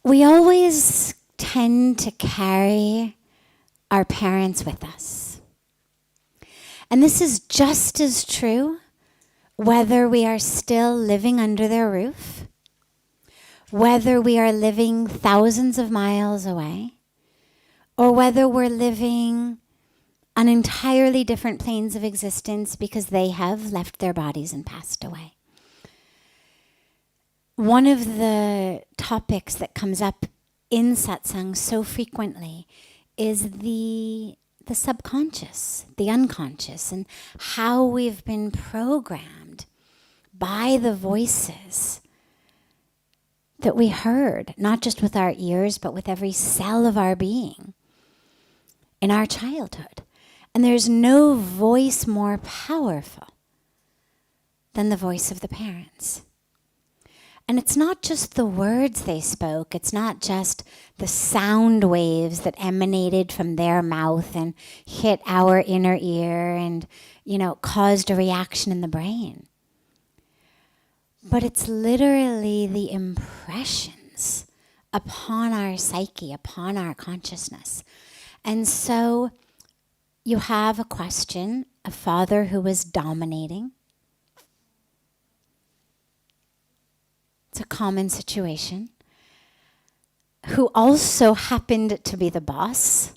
We always tend to carry our parents with us. And this is just as true whether we are still living under their roof, whether we are living thousands of miles away, or whether we're living on entirely different planes of existence because they have left their bodies and passed away. One of the topics that comes up in satsang so frequently is the subconscious, the unconscious, and how we've been programmed by the voices that we heard, not just with our ears, but with every cell of our being in our childhood. And there's no voice more powerful than the voice of the parents. And it's not just the words they spoke, it's not just the sound waves that emanated from their mouth and hit our inner ear and, caused a reaction in the brain. But it's literally the impressions upon our psyche, upon our consciousness. And so you have a question, a father who was dominating. It's a common situation. Who also happened to be the boss,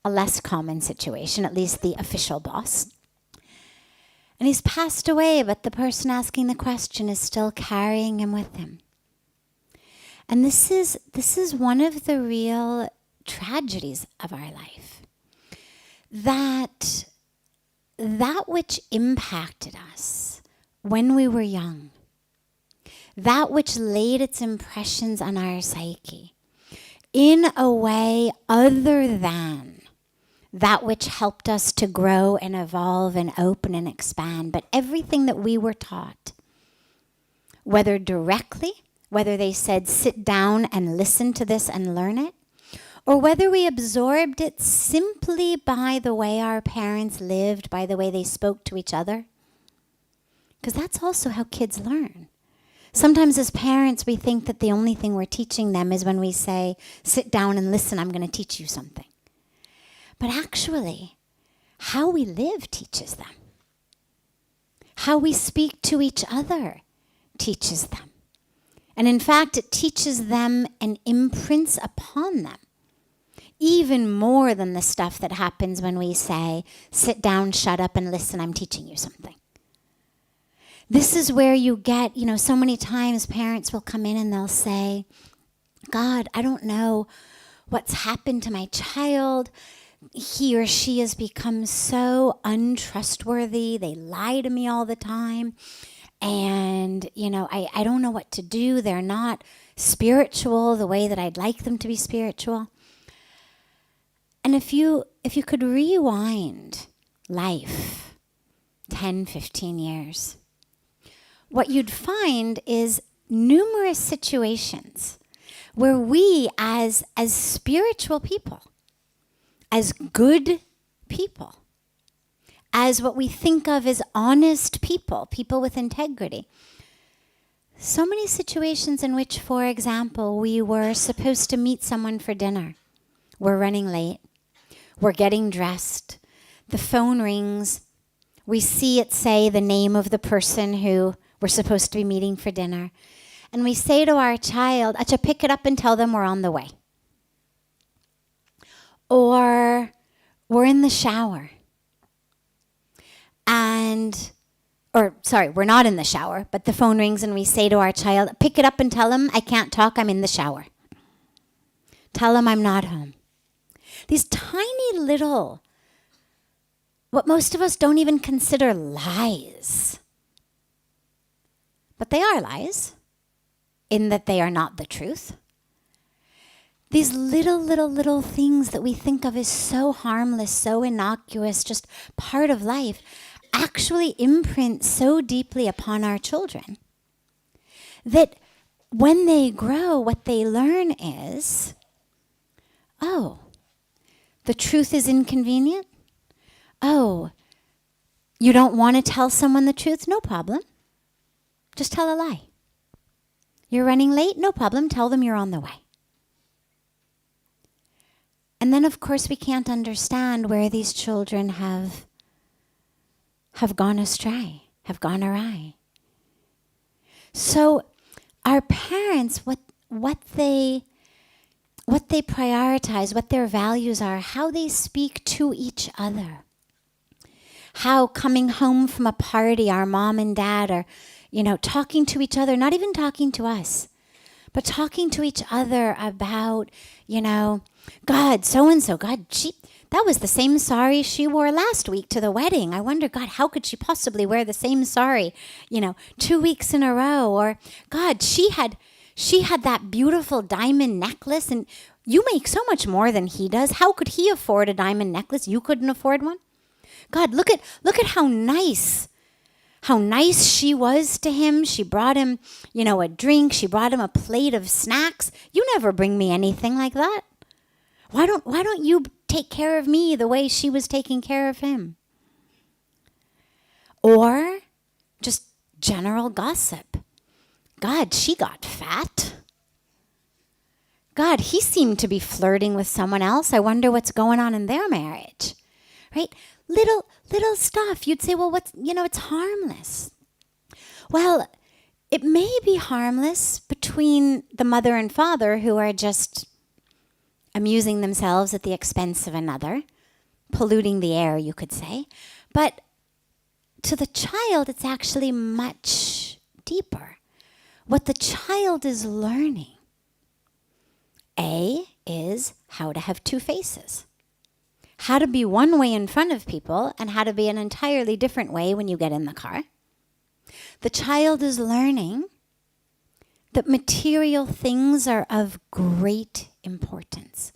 a less common situation, at least the official boss. And he's passed away, but the person asking the question is still carrying him with him. And this is one of the real tragedies of our life. That which impacted us when we were young, that which laid its impressions on our psyche, in a way other than that which helped us to grow and evolve and open and expand, but everything that we were taught, whether directly, whether they said sit down and listen to this and learn it, or whether we absorbed it simply by the way our parents lived, by the way they spoke to each other. Because that's also how kids learn. Sometimes as parents, we think that the only thing we're teaching them is when we say, sit down and listen, I'm going to teach you something. But actually, how we live teaches them. How we speak to each other teaches them. And in fact, it teaches them and imprints upon them even more than the stuff that happens when we say, sit down, shut up, and listen, I'm teaching you something. This is where you get, so many times parents will come in and they'll say, God, I don't know what's happened to my child. He or she has become so untrustworthy. They lie to me all the time. And, I don't know what to do. They're not spiritual the way that I'd like them to be spiritual. And if you could rewind life 10, 15 years, what you'd find is numerous situations where we as spiritual people, as good people, as what we think of as honest people, people with integrity. So many situations in which, for example, we were supposed to meet someone for dinner. We're running late. We're getting dressed. The phone rings. We see it say the name of the person who we're supposed to be meeting for dinner. And we say to our child, Acha, pick it up and tell them we're on the way. Or we're in the shower. We're not in the shower, but the phone rings and we say to our child, pick it up and tell him I can't talk, I'm in the shower. Tell him I'm not home. These tiny little, what most of us don't even consider lies. But they are lies, in that they are not the truth. These little things that we think of as so harmless, so innocuous, just part of life, actually imprint so deeply upon our children that when they grow, what they learn is, oh, the truth is inconvenient? Oh, you don't want to tell someone the truth? No problem. Just tell a lie. You're running late? No problem. Tell them you're on the way. And then, of course, we can't understand where these children have gone astray, have gone awry. So our parents, what they prioritize, what their values are, how they speak to each other, how coming home from a party, our mom and dad are, talking to each other, not even talking to us, but talking to each other about, God, so-and-so, God, that was the same sari she wore last week to the wedding. I wonder, God, how could she possibly wear the same sari, 2 weeks in a row? Or, God, she had that beautiful diamond necklace, and you make so much more than he does. How could he afford a diamond necklace? You couldn't afford one? God, look at how nice she was to him. She brought him, a drink. She brought him a plate of snacks. You never bring me anything like that. Why don't you take care of me the way she was taking care of him? Or just general gossip. God, she got fat. God, he seemed to be flirting with someone else. I wonder what's going on in their marriage. Right? Little stuff. You'd say, well, it's harmless. Well, it may be harmless between the mother and father who are just amusing themselves at the expense of another, polluting the air, you could say. But to the child, it's actually much deeper. What the child is learning, is how to have two faces. How to be one way in front of people and how to be an entirely different way when you get in the car. The child is learning that material things are of great importance.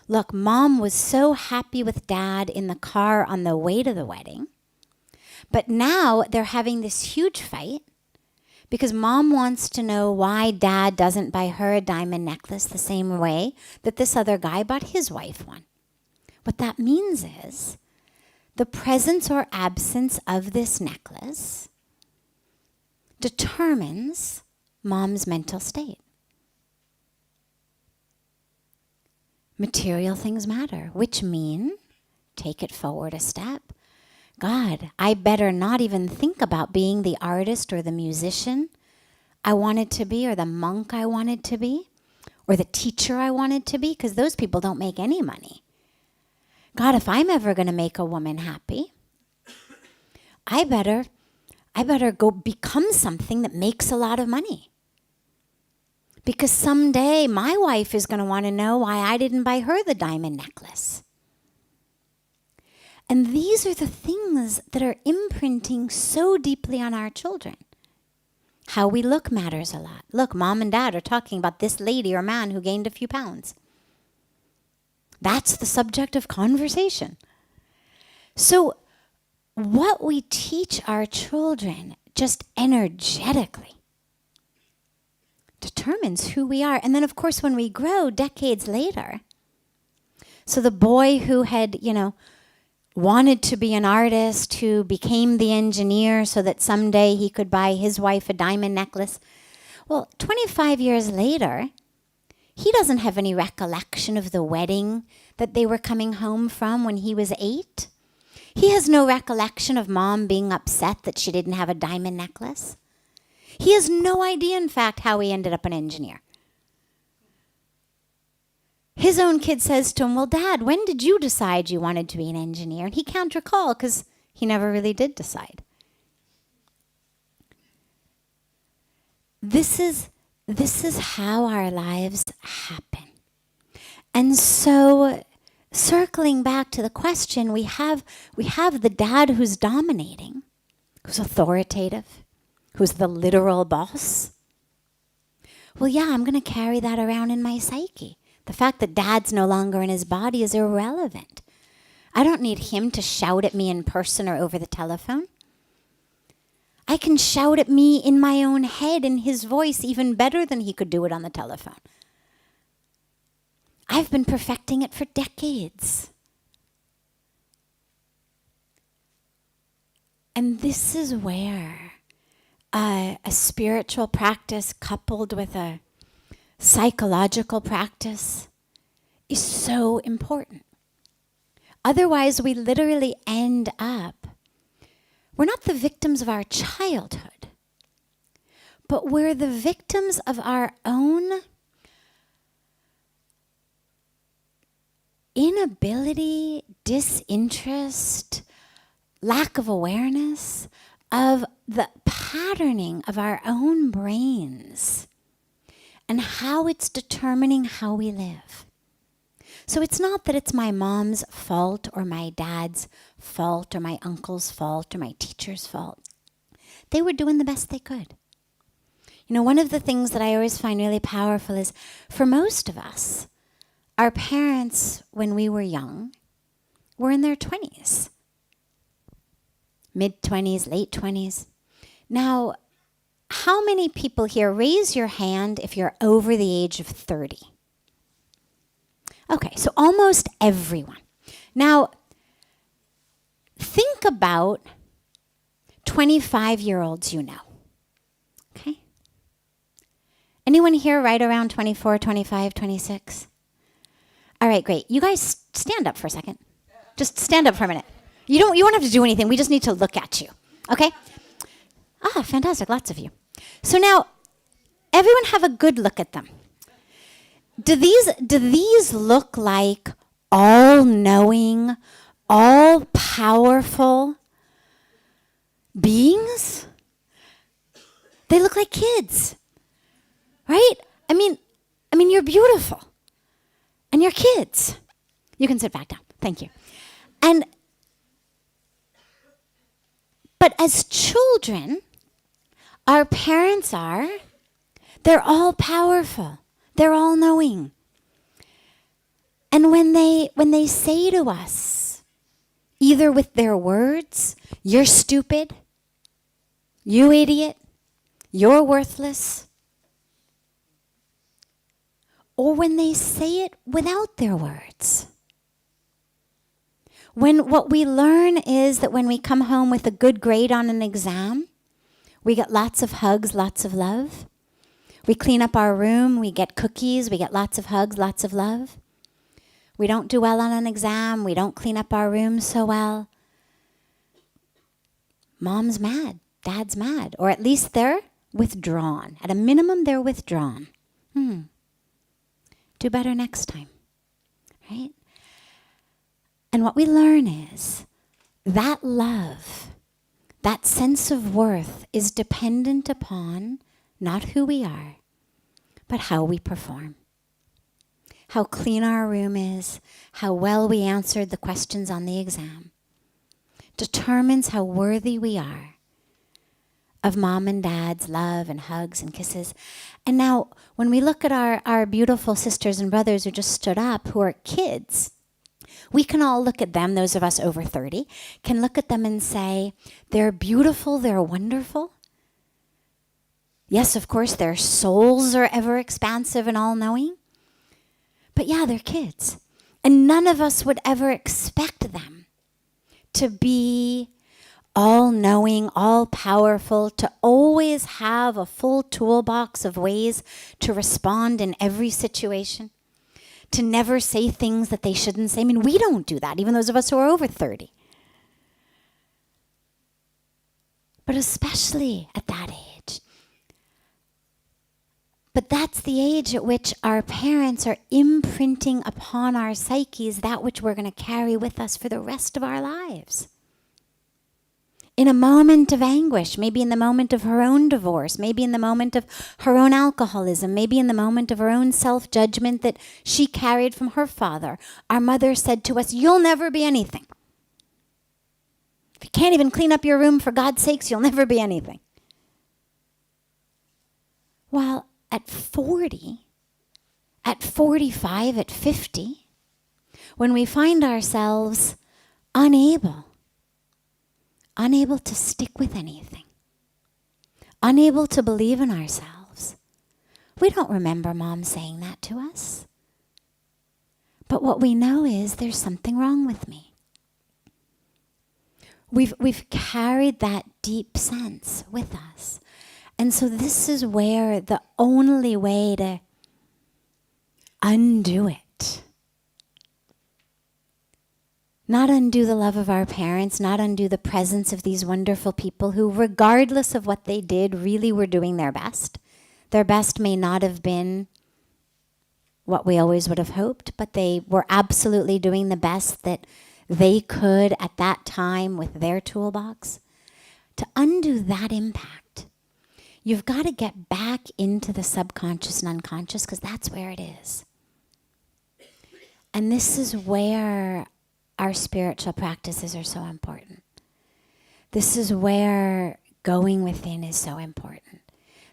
Look, mom was so happy with dad in the car on the way to the wedding, but now they're having this huge fight because mom wants to know why dad doesn't buy her a diamond necklace the same way that this other guy bought his wife one. What that means is the presence or absence of this necklace determines mom's mental state. Material things matter, which mean, take it forward a step. God, I better not even think about being the artist or the musician I wanted to be, or the monk I wanted to be, or the teacher I wanted to be, because those people don't make any money. God, if I'm ever going to make a woman happy, I better go become something that makes a lot of money. Because someday my wife is going to want to know why I didn't buy her the diamond necklace. And these are the things that are imprinting so deeply on our children. How we look matters a lot. Look, mom and dad are talking about this lady or man who gained a few pounds. That's the subject of conversation. So what we teach our children just energetically determines who we are. And then, of course, when we grow decades later, so the boy who had, wanted to be an artist, who became the engineer so that someday he could buy his wife a diamond necklace, well, 25 years later, he doesn't have any recollection of the wedding that they were coming home from when he was 8. He has no recollection of mom being upset that she didn't have a diamond necklace. He has no idea, in fact, how he ended up an engineer. His own kid says to him, well, Dad, when did you decide you wanted to be an engineer? And he can't recall because he never really did decide. This is how our lives happen. And so, circling back to the question, we have the dad who's dominating, who's authoritative, who's the literal boss. Well, yeah, I'm going to carry that around in my psyche. The fact that dad's no longer in his body is irrelevant. I don't need him to shout at me in person or over the telephone. I can shout at me in my own head in his voice even better than he could do it on the telephone. I've been perfecting it for decades. And this is where a spiritual practice coupled with a psychological practice is so important. Otherwise, we literally end up, we're not the victims of our childhood, but we're the victims of our own inability, disinterest, lack of awareness of the patterning of our own brains and how it's determining how we live. So it's not that it's my mom's fault or my dad's fault or my uncle's fault or my teacher's fault. They were doing the best they could. You know, one of the things that I always find really powerful is for most of us, our parents, when we were young, were in their 20s. Mid-20s, late 20s. Now, how many people here, raise your hand if you're over the age of 30? Okay, so almost everyone. Now, think about 25-year-olds you know. Okay? Anyone here right around 24, 25, 26? All right, great. You guys stand up for a second. Just stand up for a minute. You won't have to do anything. We just need to look at you. Okay? Ah, fantastic. Lots of you. So now, everyone have a good look at them. Do these look like all-knowing, all-powerful beings? They look like kids, right? I mean, you're beautiful, and you're kids. You can sit back down. Thank you. But as children, our parents they're all powerful. They're all knowing. And when they say to us, either with their words, you're stupid, you idiot, you're worthless, or when they say it without their words. When what we learn is that when we come home with a good grade on an exam, we get lots of hugs, lots of love. We clean up our room, we get cookies, we get lots of hugs, lots of love. We don't do well on an exam, we don't clean up our room so well. Mom's mad, dad's mad, or at least they're withdrawn. At a minimum, they're withdrawn. Do better next time, right? And what we learn is that love, that sense of worth is dependent upon not who we are, but how we perform. How clean our room is, how well we answered the questions on the exam, determines how worthy we are of mom and dad's love and hugs and kisses. And now, when we look at our beautiful sisters and brothers who just stood up, who are kids, we can all look at them, those of us over 30, can look at them and say, they're beautiful, they're wonderful. Yes, of course, their souls are ever expansive and all-knowing. But yeah, they're kids. And none of us would ever expect them to be all-knowing, all-powerful, to always have a full toolbox of ways to respond in every situation, to never say things that they shouldn't say. I mean, we don't do that, even those of us who are over 30. But especially at that age. But that's the age at which our parents are imprinting upon our psyches that which we're going to carry with us for the rest of our lives. In a moment of anguish, maybe in the moment of her own divorce, maybe in the moment of her own alcoholism, maybe in the moment of her own self-judgment that she carried from her father, our mother said to us, you'll never be anything. If you can't even clean up your room, for God's sakes, you'll never be anything. Well, at 40, at 45, at 50, when we find ourselves unable to stick with anything, unable to believe in ourselves. We don't remember mom saying that to us. But what we know is there's something wrong with me. We've carried that deep sense with us. And so this is where the only way to undo it, not undo the love of our parents, not undo the presence of these wonderful people who, regardless of what they did, really were doing their best. Their best may not have been what we always would have hoped, but they were absolutely doing the best that they could at that time with their toolbox. To undo that impact, you've got to get back into the subconscious and unconscious, because that's where it is. And this is where our spiritual practices are so important. This is where going within is so important.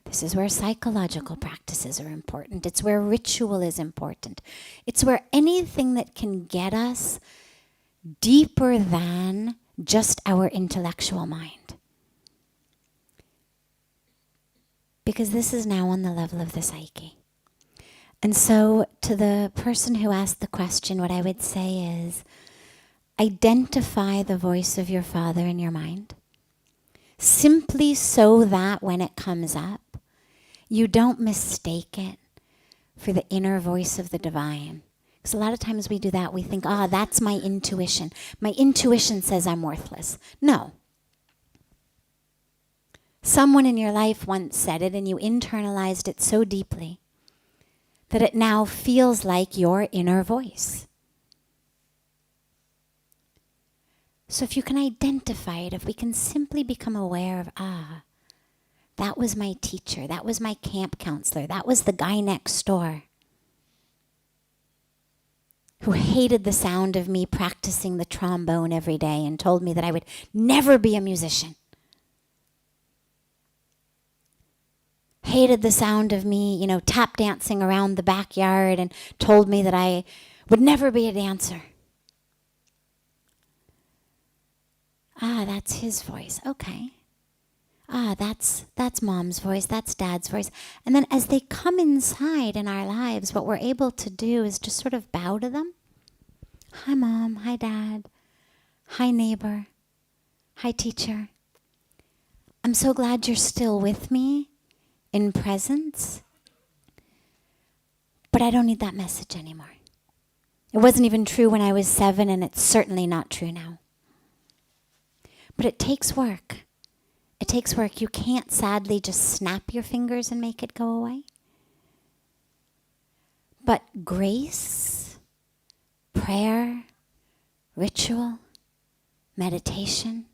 This is where psychological practices are important. It's where ritual is important. It's where anything that can get us deeper than just our intellectual mind. Because this is now on the level of the psyche. And so to the person who asked the question, what I would say is, identify the voice of your Father in your mind, simply so that when it comes up, you don't mistake it for the inner voice of the divine. Because a lot of times we do that. We think, that's my intuition. My intuition says I'm worthless. No. Someone in your life once said it, and you internalized it so deeply that it now feels like your inner voice. So if you can identify it, if we can simply become aware of, that was my teacher, that was my camp counselor, that was the guy next door who hated the sound of me practicing the trombone every day and told me that I would never be a musician. Hated the sound of me, tap dancing around the backyard and told me that I would never be a dancer. That's his voice. Okay. That's mom's voice, that's dad's voice. And then as they come inside in our lives, what we're able to do is just sort of bow to them. Hi, Mom. Hi, Dad. Hi, neighbor. Hi, teacher. I'm so glad you're still with me in presence, but I don't need that message anymore. It wasn't even true when I was 7, and it's certainly not true now. But it takes work. It takes work. You can't sadly just snap your fingers and make it go away. But grace, prayer, ritual, meditation,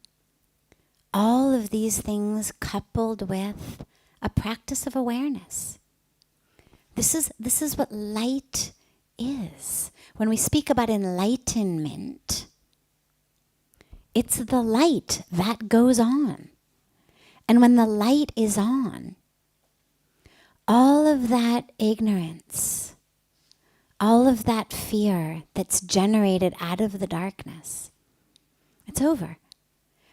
all of these things coupled with a practice of awareness. This is what light is. When we speak about enlightenment, it's the light that goes on. And when the light is on, all of that ignorance, all of that fear that's generated out of the darkness, it's over.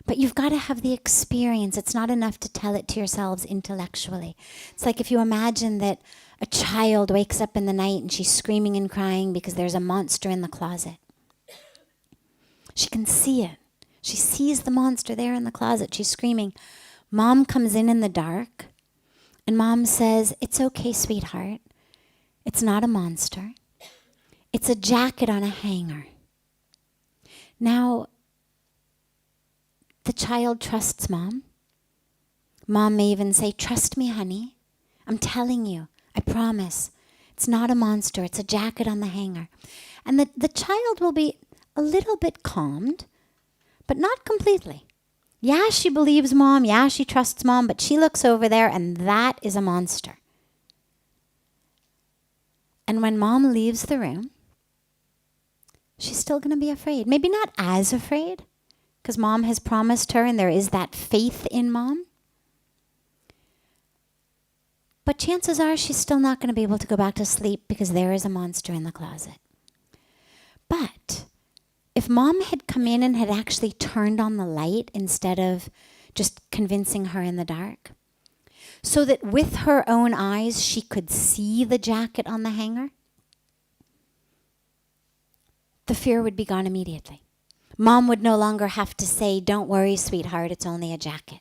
But you've got to have the experience. It's not enough to tell it to yourselves intellectually. It's like if you imagine that a child wakes up in the night and she's screaming and crying because there's a monster in the closet. She can see it. She sees the monster there in the closet. She's screaming. Mom comes in the dark, and Mom says, "It's okay, sweetheart. It's not a monster. It's a jacket on a hanger." Now, the child trusts Mom. Mom may even say, "Trust me, honey. I'm telling you. I promise. It's not a monster. It's a jacket on the hanger." And the child will be a little bit calmed, but not completely. Yeah, she believes Mom. Yeah, she trusts Mom, but she looks over there and that is a monster. And when Mom leaves the room, she's still going to be afraid. Maybe not as afraid, because Mom has promised her and there is that faith in Mom. But chances are she's still not going to be able to go back to sleep because there is a monster in the closet. But if Mom had come in and had actually turned on the light instead of just convincing her in the dark, so that with her own eyes she could see the jacket on the hanger, the fear would be gone immediately. Mom would no longer have to say, "Don't worry, sweetheart, it's only a jacket."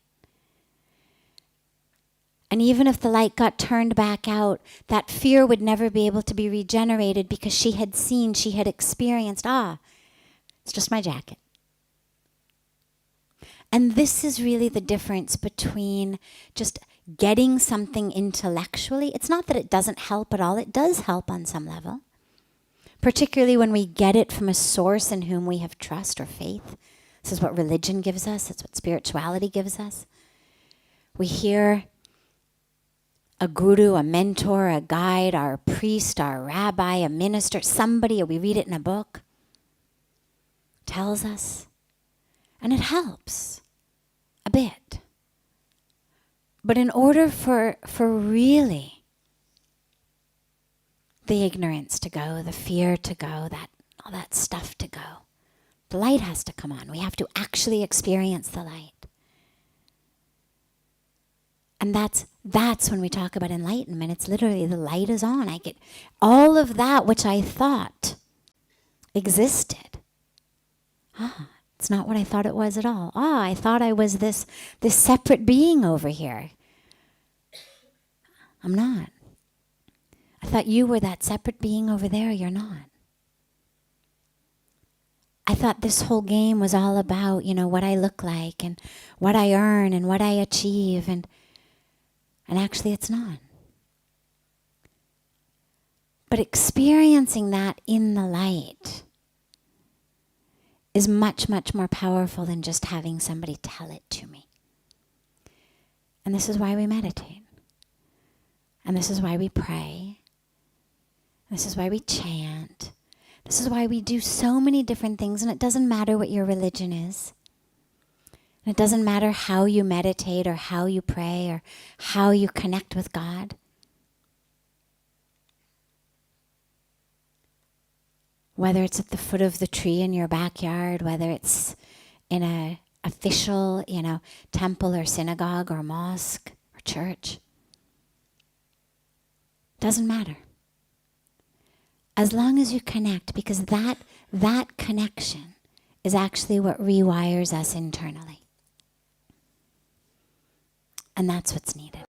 And even if the light got turned back out, that fear would never be able to be regenerated because she had seen, she had experienced, it's just my jacket. And this is really the difference between just getting something intellectually. It's not that it doesn't help at all. It does help on some level, particularly when we get it from a source in whom we have trust or faith. This is what religion gives us. It's what spirituality gives us. We hear a guru, a mentor, a guide, our priest, our rabbi, a minister, somebody, or we read it in a book, tells us. And it helps a bit. But in order for really the ignorance to go, the fear to go, all that stuff to go, the light has to come on. We have to actually experience the light. And that's when we talk about enlightenment. It's literally the light is on. I get all of that which I thought existed. It's not what I thought it was at all. I thought I was this separate being over here. I'm not. I thought you were that separate being over there. You're not. I thought this whole game was all about, what I look like and what I earn and what I achieve, and actually it's not. But experiencing that in the light is much, much more powerful than just having somebody tell it to me. And this is why we meditate. And this is why we pray. This is why we chant. This is why we do so many different things, and it doesn't matter what your religion is. And it doesn't matter how you meditate or how you pray or how you connect with God. Whether it's at the foot of the tree in your backyard, whether it's in a official, temple or synagogue or mosque or church. Doesn't matter. As long as you connect, because that connection is actually what rewires us internally. And that's what's needed.